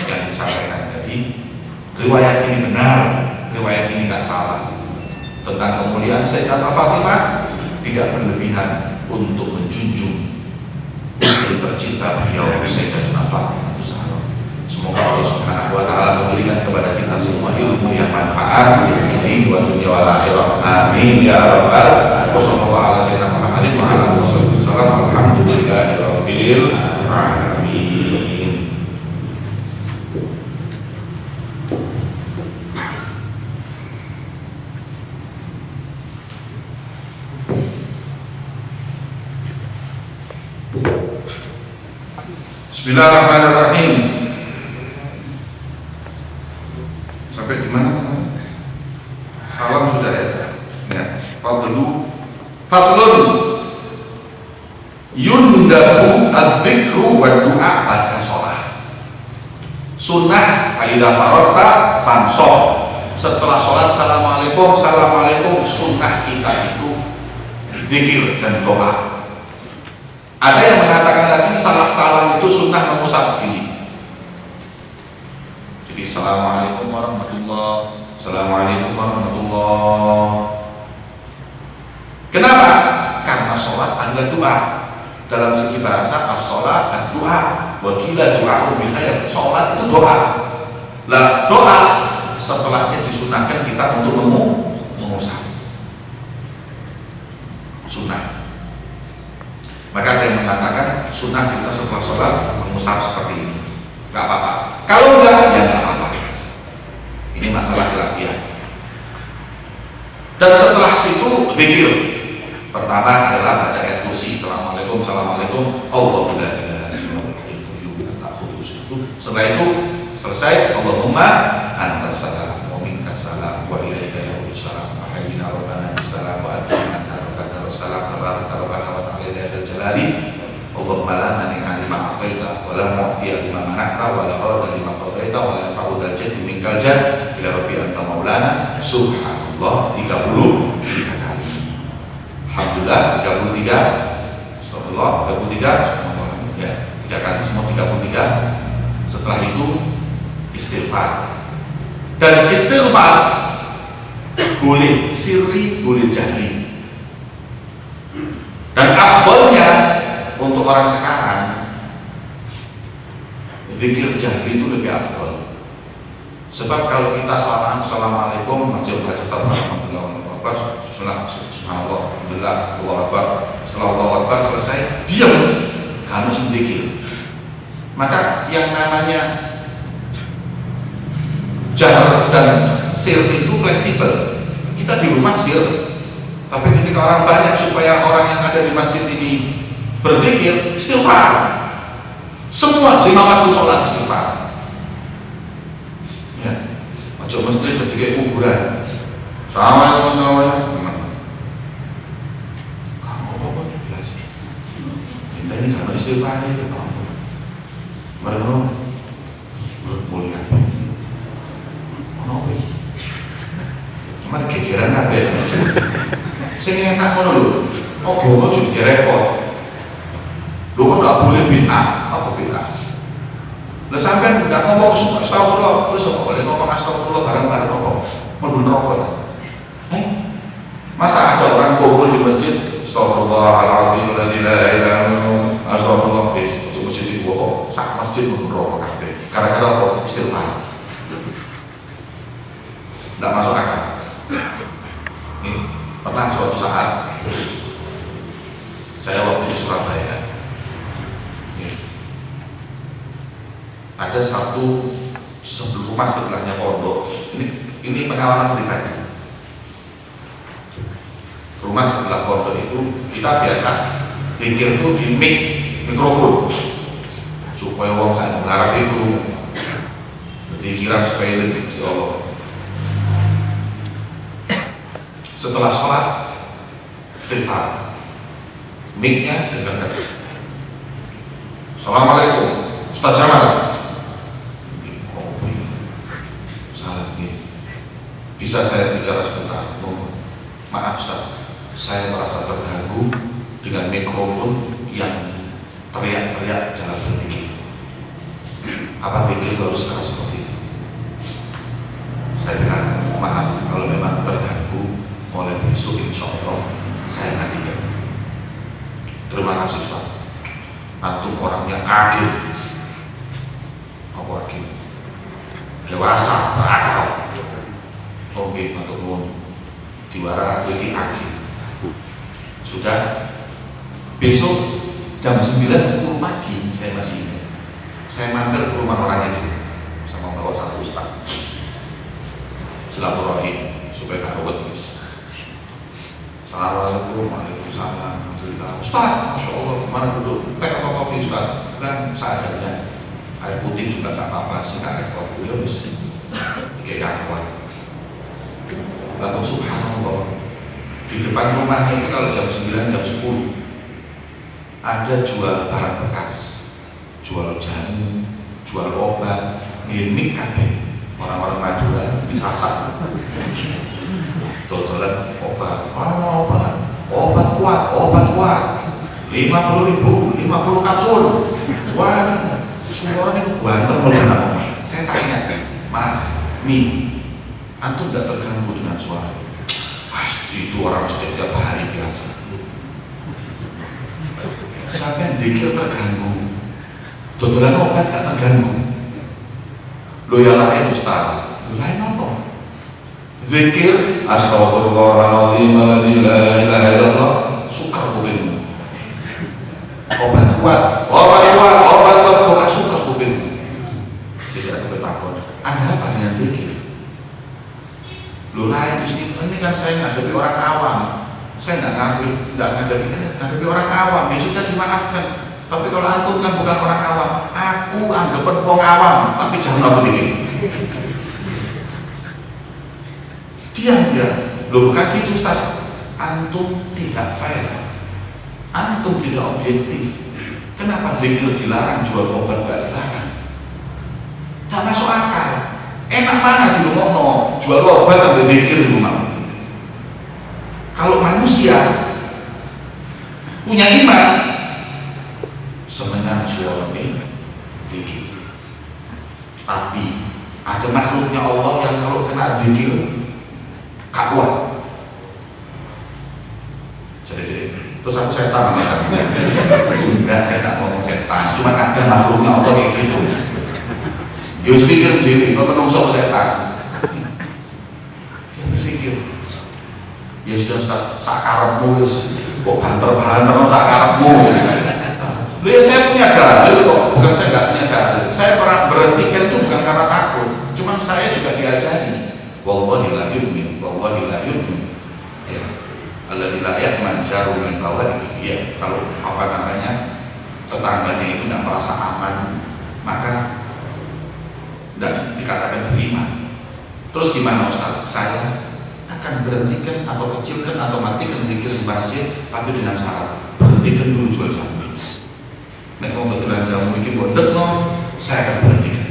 yang disampaikan tadi, riwayat ini benar, riwayat ini tak salah tentang kemuliaan Sayyidatuna Fatimah, tidak berlebihan untuk menjunjung putri tercinta beliau Sayyidatuna Fatimah. Semoga Allah Subhanahu wa taala memberikan kepada kita semua ilmu yang manfaat di dunia wa akhirah. Amin. Amin ya rabbal alamin. Wassallallahu ala sayyidina Muhammadin wa ala alihi wasallam. Alhamdulillahirabbil alamin. Bismillahirrahmanirrahim. Sampai di mana? Salam sudah ya. Ya. Fadlu faslun yundabu adzikru wa du'a pada sholat. Sunnah faidah farokta fansor. Setelah sholat assalamualaikum, assalamualaikum. Sunnah kita itu zikir dan doa. Ada yang mengatakan lagi salam itu sunnah mengusap gini. Jadi assalamualaikum warahmatullahi, assalamualaikum warahmatullahi. Kenapa? Karena sholat adalah doa. Dalam segi bahasa as-sholat ad-doa. Wakila doa bikhayr. Sholat itu doa. Lah doa setelahnya disunahkan kita untuk mengusap. Sunnah. Maka ada yang mengatakan sunnah kita setelah sholat mengusap seperti ini, nggak apa-apa. Kalau enggak, ya nggak apa-apa. Ini masalah khilafiyah. Dan setelah situ zikir. Pertama adalah baca ayat kursi. Assalamualaikum, assalamualaikum. Allahu la ilaha illallah. Setelah itu selesai. Allahumma antas salam wa minkas salam wa ilaika ya'udus salam wa hayyina rabbana bisalam wa atina salam tabaraka rabbana wa ta'ala ya jalali. Allahumma la mani'a lima a'taita wa la mu'tiya lima mana'ta wa la radda lima qadaita wa la yanfa'u dzal jaddi minkal jadd ila rabbi anta maulana. Subhanallah 33 kali. Alhamdulillah 33. Astagfirullah 33. Ya, 3 kali semua 33. Setelah itu istighfar. Dan istighfar boleh sirri, boleh jahri. Dan afdolnya untuk orang sekarang zikir jahri itu lebih afdol. Sebab kalau kita salaman assalamualaikum warahmatullahi wabarakatuh, subhanallah, alhamdulillah, Allahu akbar, setelah Allahu akbar selesai diam harus zikir. Maka yang namanya jahr dan sir itu fleksibel. Kita di rumah sir, tapi ketika orang banyak supaya orang yang ada di masjid ini berzikir, istighfar. Semua 5 waktu sholat istighfar. Ya, masuk masjid ketika kuburan. Assalamualaikum. Kamu apa nih biasa? Minta ini karena istighfar ya kamu. Mereka mulia. Mana ini? Mana kekiran apa? Saya enak ngono lho. Oke, kok juga repot. Lho kok enggak boleh bid'ah? Apa bid'ah? Lah sampean enggak ngomong astagfirullah, terus kok boleh ngomong astagfirullah bareng-bareng apa? Mlebu neraka. Masa ada orang kumpul di masjid astagfirullahaladzim la ilaha illallah astagfirullah bis masjid itu kok sak masjid mlebu neraka kabeh. Gara-gara apa? Istighfar. Enggak masuk akal. Pernah suatu saat saya waktu di Surabaya, ada satu rumah sebelahnya pondok. Ini pengalaman pribadi. Rumah sebelah pondok itu kita biasa zikir tuh di mikrofon supaya orang saya mengharap itu zikiran supaya lebih si Allah. Setelah sholat istighfar, mic-nya dengarkan. Assalamualaikum, Ustaz Jamal. Salah nih. Bisa saya bicara sebentar? Maaf Ustaz, saya merasa terganggu dengan mikrofon yang teriak-teriak dalam berzikir. Apa zikir harus keras seperti itu? Saya bilang maaf kalau memang terganggu. Mulai besok insya Allah saya nantikan. Terima kasih Ustaz. Antum orang yang adil, apa adil, dewasa, berakal. Oke, matur nuwun. Diwara Wiki Aki. Sudah besok jam 9:10 pagi saya masih ingat. Saya mampir ke rumah orang itu sama bawa satu ustaz. Silaturahim supaya gak ruwet guys. Assalamualaikum, waalaikumsalam, alhamdulillah. Ustaz, masya Allah, mana duduk? Teh atau kopi Ustaz? Dan seadanya. Air putih juga gak apa-apa, sih gak repot. Ya wis. Kayak kawan. Lalu subhanallah, di depan rumahnya itu kalau jam 9, jam 10 ada jual barang bekas, jual jamu, jual obat, gimmick kabeh. Orang-orang Madura disasak. Totolan obat, obat kuat, 50.000, 50 kapsul. Wah, suaranya banter melena. Saya tanya, maaf, Mi, antum tidak terganggu dengan suara? Pasti itu orang setiap hari biasa. Sampai zikir terganggu, totolan obat gak terganggu. Lo ya lain Ustaz, lain apa? Zikir astaghfirullahaladzim alladzi la ilaha illallah sukar kupingmu. Obat kuat bukan sukar kupingmu. Saya aku bertakon, ada apa dengan zikir? Lu lain di sini, ini kan saya ngadepi orang awam. Saya nggak ngadepi orang awam, ya sudah dimaafkan. Tapi kalau antum kan bukan orang awam, aku anggapan wong awam, tapi jangan aku dikit. Diam dia, lo bukan gitu Ustaz. Antum tidak fair, antum tidak objektif. Kenapa zikir dilarang, jual obat gak dilarang? Tak masuk akal. Enak mana di rumah jual obat sampai zikir di rumah? Kalau manusia punya iman, semenang suami zikir. Tapi ada makhluknya Allah yang kalau kena zikir gak kuat. Jadi terus aku setan masa enggak, saya tak ngomong setan, cuma ada makhluknya Allah kayak gitu. Ya pikir diri, kalau menungso setan. Dia berpikir, ya sudah Ustaz, sakarepmu wis, kok banter-banter sakarepmu wis. Ya saya punya dalil kok, bukan saya nggak punya dalil. Saya pernah berhentikan itu bukan karena takut, cuma saya juga diajari. Wallahi la yu'min, wallahi la yu'min. Ya, alladzi la ya'man jaru min bawaihi. Ya, kalau apa namanya tetangganya itu tidak merasa aman, maka tidak dikatakan beriman. Terus gimana Ustaz? Saya akan berhentikan atau kecilkan atau matikan zikir di masjid, tapi dengan syarat berhentikan dulu jual jamu. Nek mau betulan jamu ini bondek saya akan berhentikan.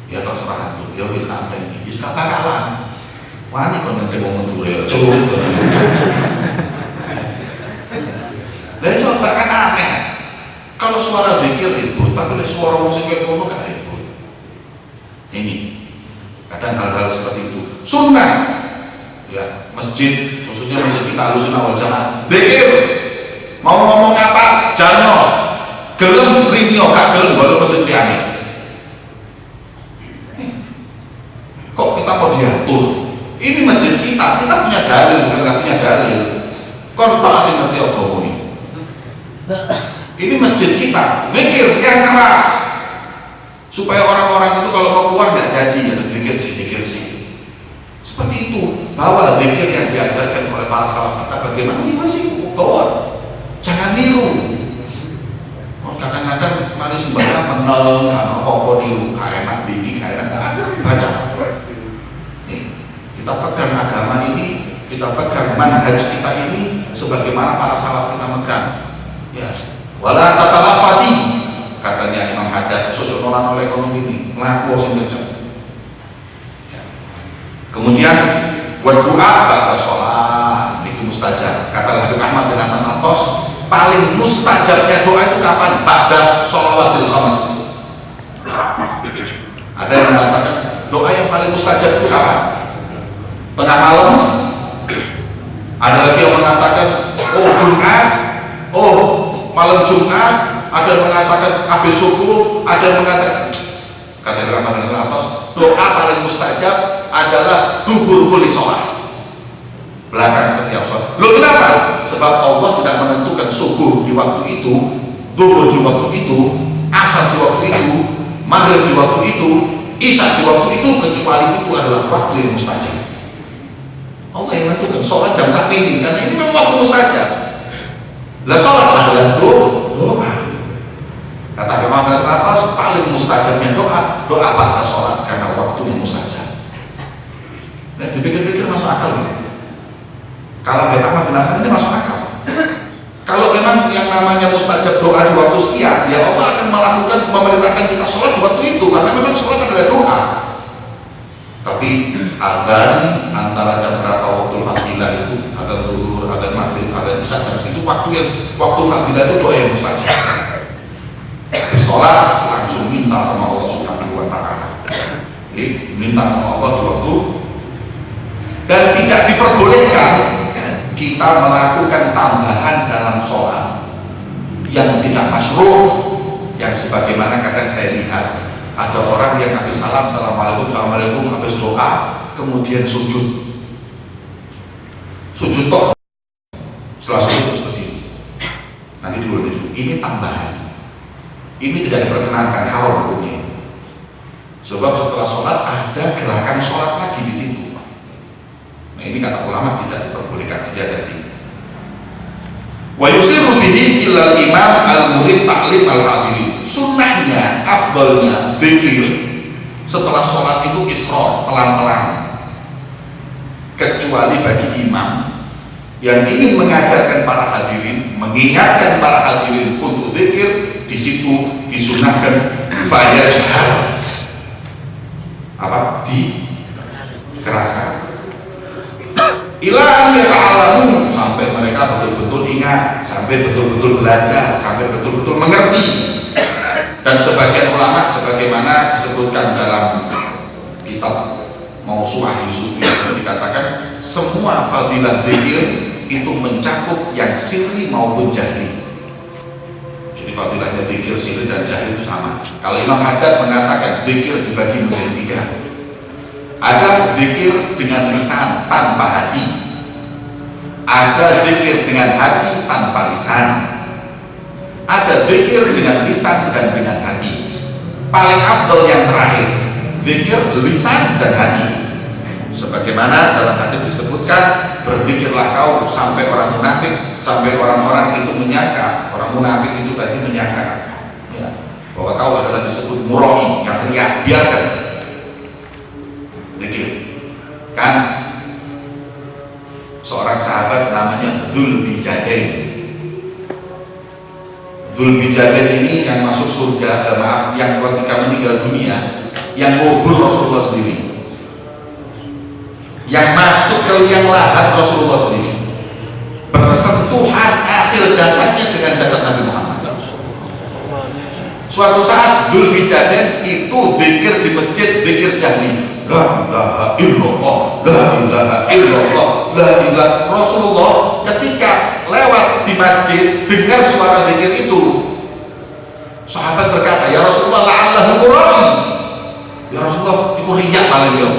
Ya terserah tuh, ya wis santai iki. Wis kaparan. Wani kok nek mau meture curut. Lah coba kan aneh. Kalau suara zikir ribut, tapi suara musik kayak ngono gak ribut. Ini kadang hal-hal seperti itu sunnah ya, masjid khususnya masjid kita Ahlussunnah wal Jamaah zikir mau ngomong apa jangan gelem rinyo gak gelem walau masjid liyane. Kok kita mau diatur? Ini masjid kita punya dalil bukan gak punya dalil. Kon tak asing ngerti apa ini. Ini masjid kita, zikir yang keras supaya orang-orang itu kalau mau keluar nggak jadi ya zikir sih. Seperti itu, bahwa zikir yang diajarkan oleh para salaf kita bagaimana ini masih utuh. Jangan niru. Kadang-kadang mari sembahyang menel karena apa-apa niru, kayak enak bikin, kayak enak nggak ada baca. Kita pegang agama ini, kita pegang manhaj kita ini sebagaimana para salaf kita megang. Ya, wala tatalafati katanya Imam Haddad, sojo nolan oleh ekonomi ini, ngaku sing kenceng. Ya. Kemudian berdoa pada sholat itu mustajab. Kata Habib Ahmad bin Hasan Al-Qos, paling mustajabnya doa itu kapan? Pada sholawatil khams. Ada yang mengatakan doa yang paling mustajab itu kapan? Tengah malam. Ada lagi yang mengatakan Jumat, malam Jumat. Ada yang mengatakan habis subuh, ada yang mengatakan, kata Imam Hasan Al-Qos, doa paling mustajab adalah dubur kulli sholat. belakang setiap sholat. Loh kenapa? Sebab Allah tidak menentukan subuh di waktu itu, zuhur di waktu itu, asar di waktu itu, maghrib di waktu itu, isya di waktu itu, kecuali itu adalah waktu yang mustajab. Allah yang menentukan sholat jam saat ini, karena ini memang waktu mustajab. Lah sholat adalah doa. Kata Imam Al-Atas, paling mustajabnya doa pada sholat karena waktunya mustajab. Nah, dipikir-pikir masuk akal nih. Kalau memang jenazah ini masuk akal. Kalau memang yang namanya mustajab doa di waktu sekian, ya Allah akan melakukan, memerintahkan kita sholat di waktu itu, karena memang sholat adalah doa. Tapi adzan antara jam berapa waktu fadilah itu, adzan zuhur, adzan maghrib, adzan isya, itu waktu fadilah itu doa yang mustajab. Sholat langsung minta sama Allah Subhanahu wa Ta'ala. Minta sama Allah di waktu, dan tidak diperbolehkan kita melakukan tambahan dalam sholat yang tidak masyruh, yang sebagaimana kadang saya lihat ada orang yang habis salam, assalamualaikum, habis doa kemudian sujud toh setelah sujud seperti itu. Nanti dulu ini tambahan, ini tidak diperkenankan, haram hukumnya. Sebab setelah sholat ada gerakan sholat lagi di situ. Nah ini kata ulama tidak diperbolehkan, tidak jadi. Wa yusiru bihi ilal imam al-murid ta'lim al-hadirin. Sunnahnya, afdalnya zikir setelah sholat itu isra, pelan-pelan. Kecuali bagi imam yang ingin mengajarkan para hadirin, mengingatkan para hadirin untuk zikir, di situ disunnahkan fayajhar. Apa? Dikeraskan. Ilah yata'alamu, sampai mereka betul-betul ingat, sampai betul-betul belajar, sampai betul-betul mengerti. Dan sebagian ulama sebagaimana disebutkan dalam kitab Mausu'ah Yusufi dikatakan semua fadilah zikir itu mencakup yang sirri maupun jahri. Jadi fadilahnya zikir sirri dan jahri itu sama. Kalau Imam Haddad mengatakan zikir dibagi menjadi 3. Ada zikir dengan lisan tanpa hati, ada zikir dengan hati tanpa lisan, ada zikir dengan lisan dan dengan hati. Paling afdal yang terakhir, zikir lisan dan hati. Sebagaimana dalam hadis disebutkan, berzikirlah kau sampai orang munafik, sampai orang-orang itu menyangka, orang munafik itu tadi menyangka ya, bahwa kau adalah disebut muroi, yang teriak. Biarkan zikir. Kan seorang sahabat namanya Dzulbijadain. Dzulbijadain ini yang masuk surga, yang ketika meninggal dunia, yang ngubur Rasulullah sendiri, yang masuk ke liang lahat Rasulullah sendiri, bersentuhan akhir jasadnya dengan jasad Nabi Muhammad. Suatu saat Dzulbijadain itu zikir di masjid, zikir jahri. La ilaha illallah, la ilaha illallah, la ilaha. Rasulullah ketika lewat di masjid dengar suara zikir itu, sahabat berkata, ya Rasulullah, la'allahu murai. Ya Rasulullah, itu riak paling ya.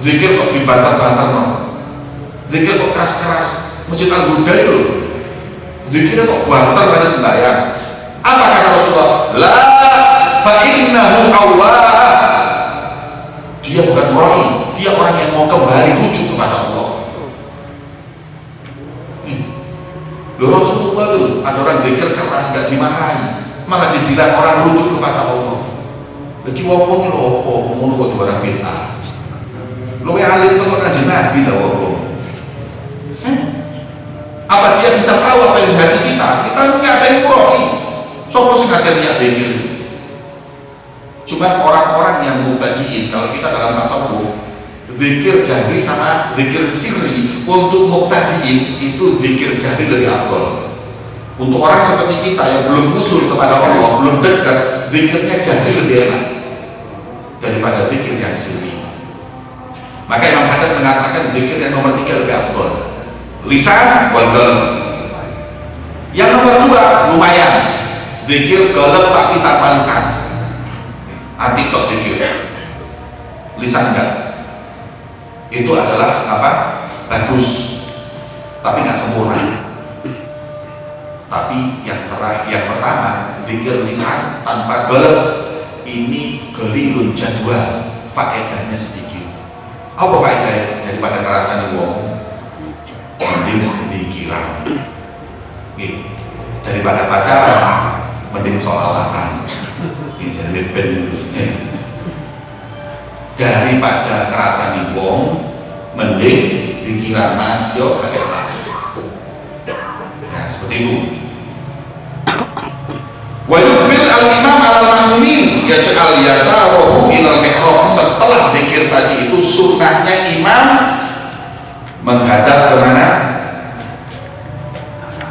Zikir kok dibantar-bantar no, zikir kok keras-keras. Masjid Al-Huda itu zikirnya kok bantar pada sembahyang. Apa kata Rasulullah? La fa innahu awwab. Dia bukan murai, dia orang yang mau kembali rujuk kepada Allah. Loh Rasulullah itu ada orang zikir keras gak dimarahi, malah dibilang orang rujuk kepada Allah. Lagi wong-wong itu apa? Ngono kok barang bid'ah. Loh alim itu kok kanjeng Nabi lah wong. Apa dia bisa tahu apa yang di hati kita? Kita nggak ada yang murai. Sopo sing ngajarnya zikir? Cuma orang-orang yang mubtadi'in, kalau kita dalam tasawuf, zikir jahri sama zikir sirri untuk mubtadi'in itu zikir jahri lebih afdal. Untuk orang seperti kita yang belum usul kepada Allah, belum dekat, zikirnya jahri lebih enak daripada zikir yang sirri. Maka Imam Haddad mengatakan zikir yang nomor 3 lebih afdal, lisan wal qalb. Yang nomor 2 lumayan, zikir qalb tapi tanpa lisan. Hati tok zikir, lisan enggak. Itu adalah apa? bagus, tapi nggak sempurna. Tapi yang pertama, zikir lisan tanpa golep, ini gelirun jadwal, faedahnya sedikit. Apa faedahnya? Daripada ngerasani wong, mending zikiran. Daripada pacaran, mending sholawatan. Ini jadi ben. Daripada ngerasani wong, mending zikiran mas yo ikhlas. Nah, seperti itu. Wa yukbil al-imam al-ma'mumin yaj'al yasarahu ilal mihrab. Setelah zikir tadi itu sunnahnya imam menghadap kemana?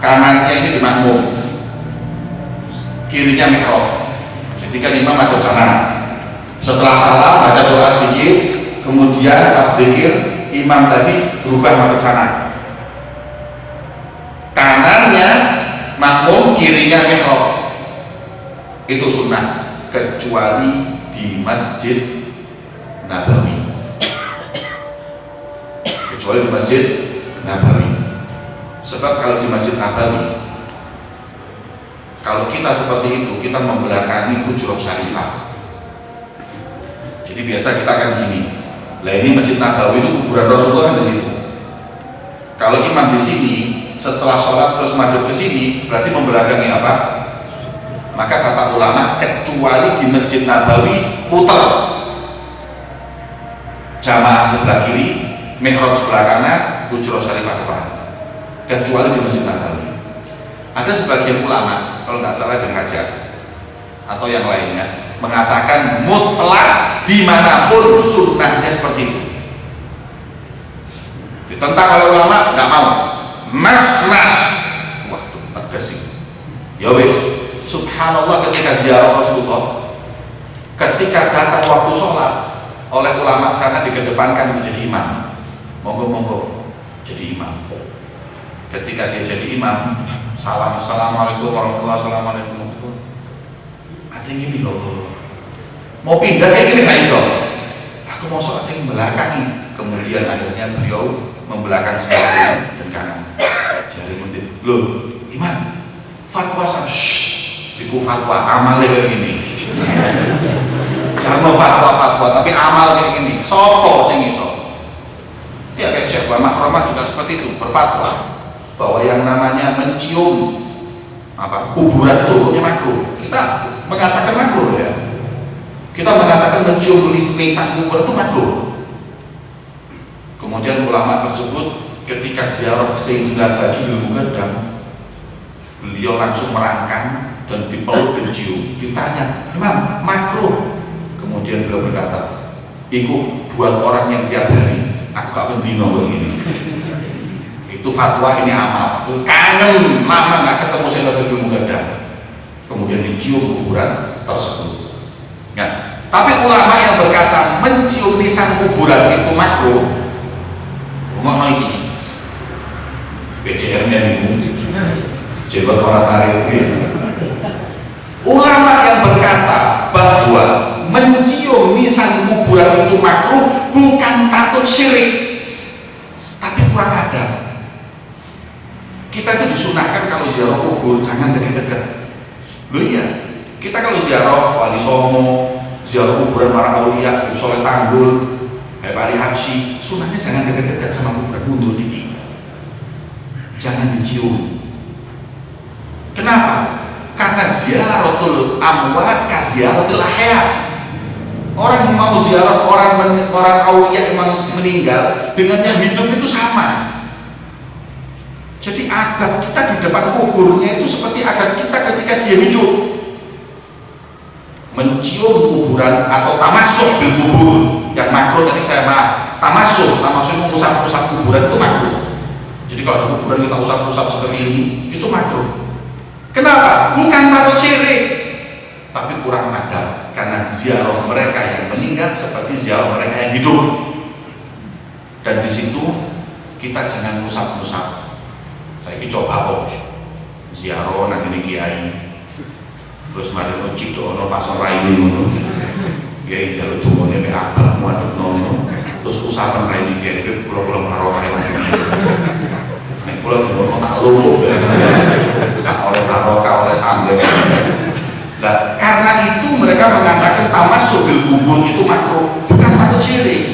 Kanannya ini di makmum, kirinya mihrab. Jadi kan imam madhab sana. Setelah salam baca doa sedikit, kemudian pas zikir imam tadi berubah madhab sana. Kanannya makmum, kirinya mihrab. Itu sunnah, kecuali di Masjid Nabawi. Kecuali di Masjid Nabawi. Sebab kalau di Masjid Nabawi, kalau kita seperti itu, kita membelakangi Hujrah Syarifah. Jadi biasa kita akan gini. Lah ini Masjid Nabawi itu kuburan Rasulullah kan di situ. Kalau imam di sini, setelah sholat terus madhab ke sini, berarti membelakangi apa? Maka kata ulama, kecuali di Masjid Nabawi muter, jamaah sebelah kiri, mihrab sebelah kanan, Hujrah Syarifah depan. Kecuali di Masjid Nabawi. Ada sebagian ulama, kalau nggak salah Ibnu Hajar atau yang lainnya, mengatakan mutlak dimanapun sunnahnya seperti itu. Ditentang oleh ulama, nggak mau. Mas, waktu tegas sih. Ya wis. Subhanallah, ketika ziarah Rasulullah, ketika datang waktu sholat, oleh ulama sana dikedepankan menjadi imam. Monggo jadi imam. Ketika dia jadi imam, assalamualaikum warahmatullahi wabarakatuh. Artinya gini kok, mau pindah kayak gini nggak iso. Aku mau sholat yang belakangi. Kemudian akhirnya beliau membelakang sebelah dan kanan. Jari mundur. Loh, imam, fatwa sama. Ibu fatwa amalnya kayak gini. Jangan fatwa tapi amal kayak gini. Sopo sing iso. Ya kayak Syekh Makromah juga seperti itu, berfatwa bahwa yang namanya mencium kuburan itu hukumnya makruh. Kita mengatakan makruh ya. Kita mengatakan mencium lisan kubur itu makruh. Kemudian ulama tersebut ketika ziarah Sayyidina Baqi Muqaddam, beliau langsung merangkang dan dipeluk dan cium. Ditanya, Imam, makruh. Kemudian beliau berkata, itu buat orang yang tiap hari, aku gak mendino begini. Itu fatwa, ini amal. Kangen lama gak ketemu Sayyidina Muqaddam. Kemudian dicium kuburan tersebut. Ya. Tapi ulama yang berkata mencium lisan kuburan itu makruh, ngomong ini BCR-nya bingung. Coba orang tarik. Ulama yang berkata bahwa mencium lisan kuburan itu makruh bukan takut syirik, tapi kurang adab. Kita itu disunahkan kalau ziarah kubur jangan dekat-dekat. Loh iya, kita kalau ziarah Wali Songo, ziarah kuburan para aulia, Soleh Tanggul, Wali Habsyi, sunahnya jangan dekat-dekat sama kuburan, mundur dikit. Jangan dicium. Kenapa? Karena ziaratul amwat ka ziaratul ahya. Orang yang mau ziarah orang aulia yang meninggal dengan yang hidup itu sama. Jadi adab kita di depan kuburnya itu seperti adab kita ketika dia hidup. Mencium kuburan atau tamasuk bil kubur, yang makruh tadi saya maaf. Tamasuk mengusap-usap kuburan itu makruh. Jadi kalau ada kuburan kita usap-usap seperti ini, itu makruh. Kenapa? Bukan takut syirik, tapi kurang adab. Karena ziarah mereka yang meninggal seperti ziarah mereka yang hidup. Dan di situ kita jangan usap-usap. Saya ini coba kok ziarah nanti ini kiai, terus mari masjid ono pasar raini ngono. Kiai jalu tungone mek abang muadep nono. Terus usapan raini kiai pulau-pulau karo kae. luluh nggak oleh barokah, oleh sambel. Nah, karena itu mereka mengatakan tamasuk bil kubur itu makruh, bukan takut syirik.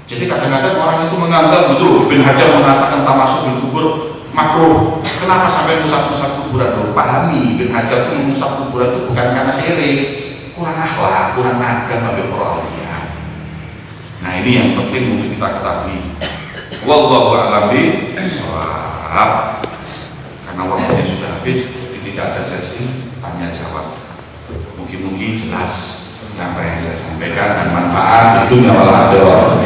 Jadi kadang-kadang orang itu menganggap betul, Ibn Hajar mengatakan tamasuk bil kubur makruh. Kenapa sampai musab-musab kuburan? Loh, pahami, Ibn Hajar itu musab kuburan itu bukan karena syirik, kurang akhlak, kurang adab bagi para aulia. Nah, ini yang penting untuk kita ketahui. Wallahu a'lam bishawab. Karena waktunya sudah habis, jadi tidak ada sesi tanya jawab. Mungkin jelas apa yang saya sampaikan dan manfaat itu wal akhirah.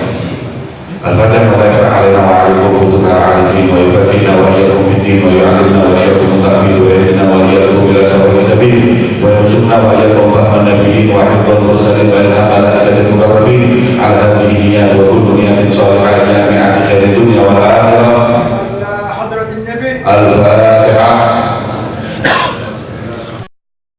Al-Fatihah wa yafrah alaina wa alaikum futuhal arifin wa yufaqihna wa iyyakum fid din wa yu'allimna wa iyyakum ta'wil wa yahdina wa iyyakum ila sawa'is sabil wa yarzuqna wa iyyakum fahman nabiyyin wa hifdzal mursalin wa ilhamal